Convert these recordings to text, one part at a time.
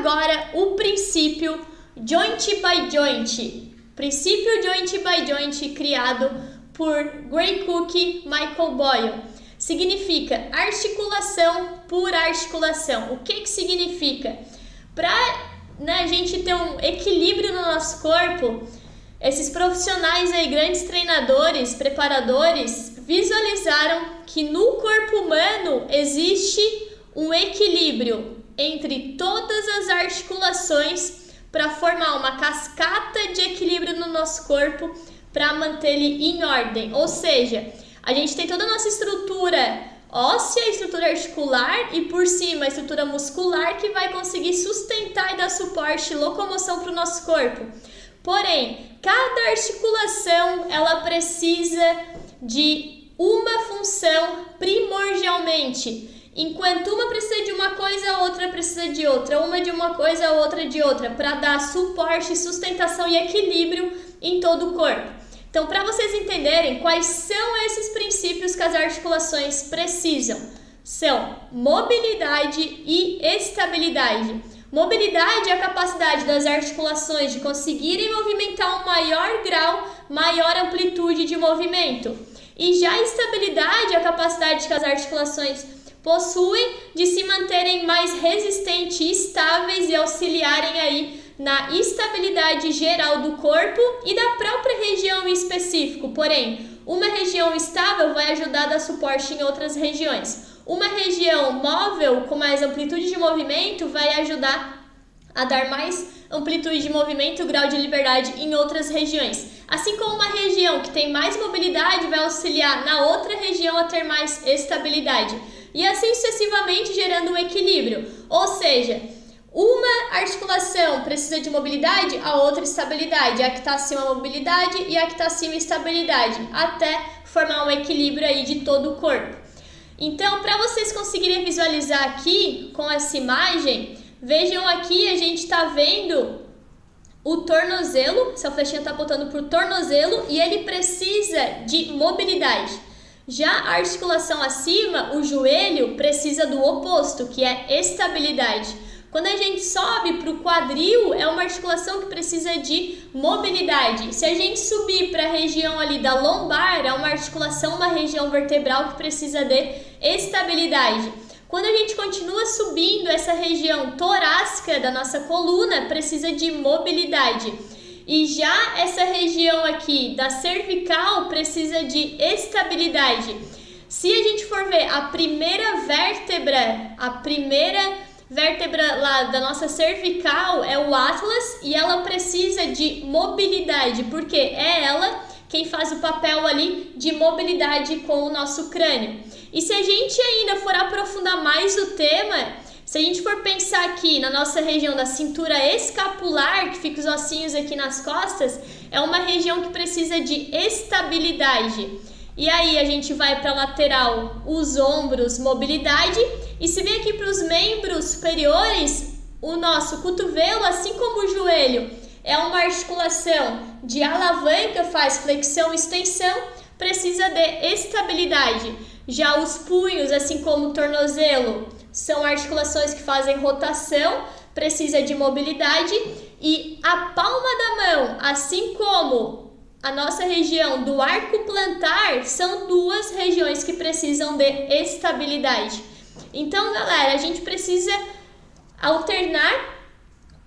agora o princípio Joint by Joint. Princípio Joint by Joint criado por Gray Cook e Michael Boyle. Significa articulação por articulação. O que significa? Para a gente ter um equilíbrio no nosso corpo, esses profissionais aí, grandes treinadores, preparadores, visualizaram que no corpo humano existe um equilíbrio entre todas as articulações para formar uma cascata de equilíbrio no nosso corpo para manter ele em ordem. Ou seja, a gente tem toda a nossa estrutura óssea, estrutura articular e por cima a estrutura muscular que vai conseguir sustentar e dar suporte e locomoção para o nosso corpo. Porém, cada articulação ela precisa de uma função primordialmente. Enquanto uma precisa de uma coisa, a outra precisa de outra. Uma de uma coisa, a outra de outra, para dar suporte, sustentação e equilíbrio em todo o corpo. Então, para vocês entenderem quais são esses princípios que as articulações precisam, são mobilidade e estabilidade. Mobilidade é a capacidade das articulações de conseguirem movimentar um maior grau, maior amplitude de movimento. E já a estabilidade é a capacidade que as articulações possuem de se manterem mais resistentes e estáveis e auxiliarem aí na estabilidade geral do corpo e da própria região em específico. Porém, uma região estável vai ajudar a dar suporte em outras regiões. Uma região móvel com mais amplitude de movimento vai ajudar a dar mais amplitude de movimento e grau de liberdade em outras regiões. Assim como uma região que tem mais mobilidade vai auxiliar na outra região a ter mais estabilidade. E assim sucessivamente gerando um equilíbrio. Ou seja, uma articulação precisa de mobilidade, a outra estabilidade. A que está acima mobilidade e a que está acima estabilidade. Até formar um equilíbrio aí de todo o corpo. Então, para vocês conseguirem visualizar aqui com essa imagem, vejam aqui, a gente está vendo o tornozelo. Essa flechinha está apontando para o tornozelo e ele precisa de mobilidade. Já a articulação acima, o joelho, precisa do oposto, que é estabilidade. Quando a gente sobe para o quadril, é uma articulação que precisa de mobilidade. Se a gente subir para a região ali da lombar, é uma articulação, uma região vertebral que precisa de estabilidade. Quando a gente continua subindo, essa região torácica da nossa coluna precisa de mobilidade. E já essa região aqui da cervical precisa de estabilidade. Se a gente for ver a primeira vértebra lá da nossa cervical é o Atlas e ela precisa de mobilidade, porque é ela quem faz o papel ali de mobilidade com o nosso crânio. E se a gente ainda for aprofundar mais o tema, se a gente for pensar aqui na nossa região da cintura escapular, que fica os ossinhos aqui nas costas, é uma região que precisa de estabilidade. E aí a gente vai para a lateral, os ombros, mobilidade. E se vem aqui para os membros superiores, o nosso cotovelo, assim como o joelho, é uma articulação de alavanca, faz flexão e extensão, precisa de estabilidade. Já os punhos, assim como o tornozelo, são articulações que fazem rotação, precisa de mobilidade. E a palma da mão, assim como a nossa região do arco plantar, são duas regiões que precisam de estabilidade. Então, galera, a gente precisa alternar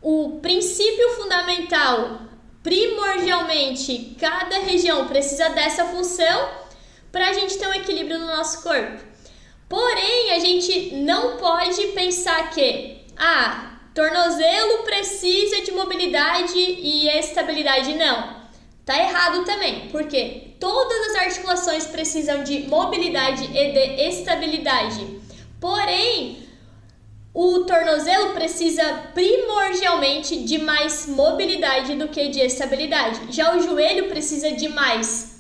o princípio fundamental. Primordialmente, cada região precisa dessa função para a gente ter um equilíbrio no nosso corpo. Porém, a gente não pode pensar que tornozelo precisa de mobilidade e estabilidade. Não. Tá errado também, porque todas as articulações precisam de mobilidade e de estabilidade. Porém, o tornozelo precisa primordialmente de mais mobilidade do que de estabilidade. Já o joelho precisa de mais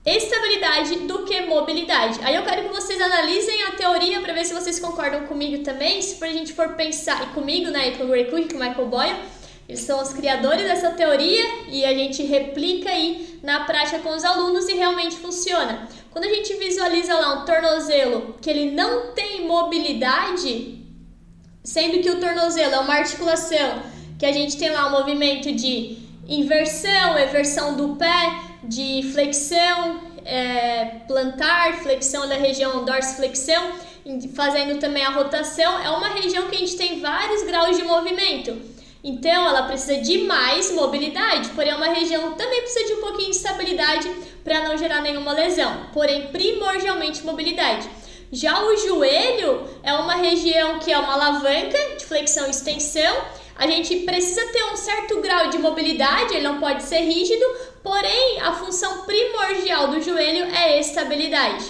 estabilidade do que mobilidade. Aí eu quero que vocês analisem a teoria para ver se vocês concordam comigo também. Se a gente for pensar, e comigo, né, e com o Gray Cook e com o Michael Boyle, eles são os criadores dessa teoria e a gente replica aí na prática com os alunos e realmente funciona. Quando a gente visualiza lá um tornozelo que ele não tem mobilidade, sendo que o tornozelo é uma articulação que a gente tem lá um movimento de inversão, eversão do pé, de flexão plantar, flexão da região dorsiflexão, fazendo também a rotação. É uma região que a gente tem vários graus de movimento. Então, ela precisa de mais mobilidade, porém é uma região que também precisa de um pouquinho de estabilidade para não gerar nenhuma lesão, porém primordialmente mobilidade. Já o joelho é uma região que é uma alavanca de flexão e extensão. A gente precisa ter um certo grau de mobilidade, ele não pode ser rígido, porém a função primordial do joelho é a estabilidade.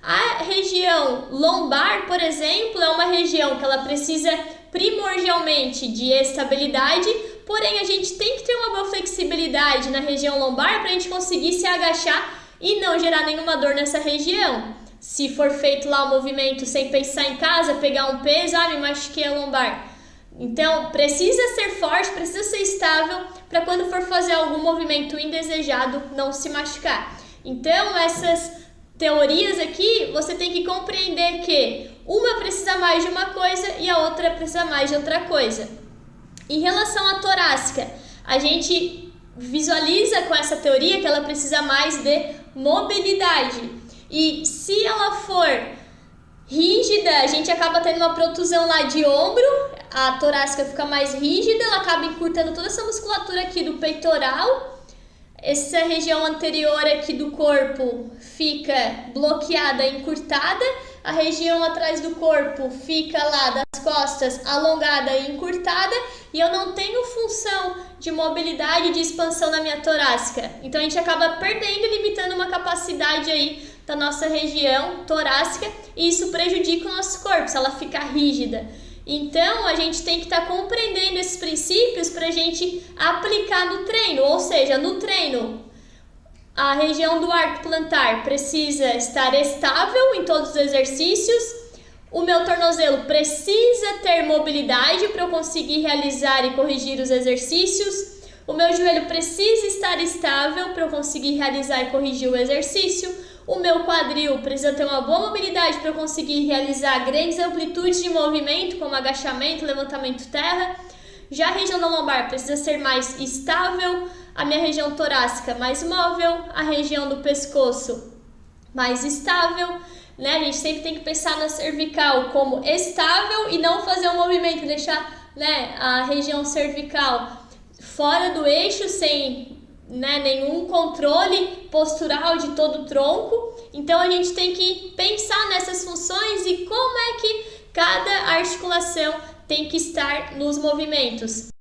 A região lombar, por exemplo, é uma região que ela precisa primordialmente de estabilidade, porém a gente tem que ter uma boa flexibilidade na região lombar para a gente conseguir se agachar e não gerar nenhuma dor nessa região. Se for feito lá o movimento sem pensar em casa, pegar um peso, me machuquei a lombar. Então, precisa ser forte, precisa ser estável para quando for fazer algum movimento indesejado não se machucar. Então, essas teorias aqui, você tem que compreender que uma precisa mais de uma coisa e a outra precisa mais de outra coisa. Em relação à torácica, a gente visualiza com essa teoria que ela precisa mais de mobilidade. E se ela for rígida, a gente acaba tendo uma protusão lá de ombro, a torácica fica mais rígida, ela acaba encurtando toda essa musculatura aqui do peitoral. Essa região anterior aqui do corpo fica bloqueada e encurtada, a região atrás do corpo fica lá das costas alongada e encurtada, e eu não tenho função de mobilidade e de expansão na minha torácica. Então a gente acaba perdendo e limitando uma capacidade aí da nossa região torácica, e isso prejudica o nosso corpo, se ela ficar rígida. Então, a gente tem que estar compreendendo esses princípios para a gente aplicar no treino, ou seja, no treino, a região do arco plantar precisa estar estável em todos os exercícios, o meu tornozelo precisa ter mobilidade para eu conseguir realizar e corrigir os exercícios, o meu joelho precisa estar estável para eu conseguir realizar e corrigir o exercício, o meu quadril precisa ter uma boa mobilidade para eu conseguir realizar grandes amplitudes de movimento, como agachamento, levantamento terra. Já a região da lombar precisa ser mais estável, a minha região torácica mais móvel, a região do pescoço mais estável, né? A gente sempre tem que pensar na cervical como estável e não fazer um movimento, deixar, né, a região cervical fora do eixo, sem nenhum controle postural de todo o tronco. Então a gente tem que pensar nessas funções e como é que cada articulação tem que estar nos movimentos.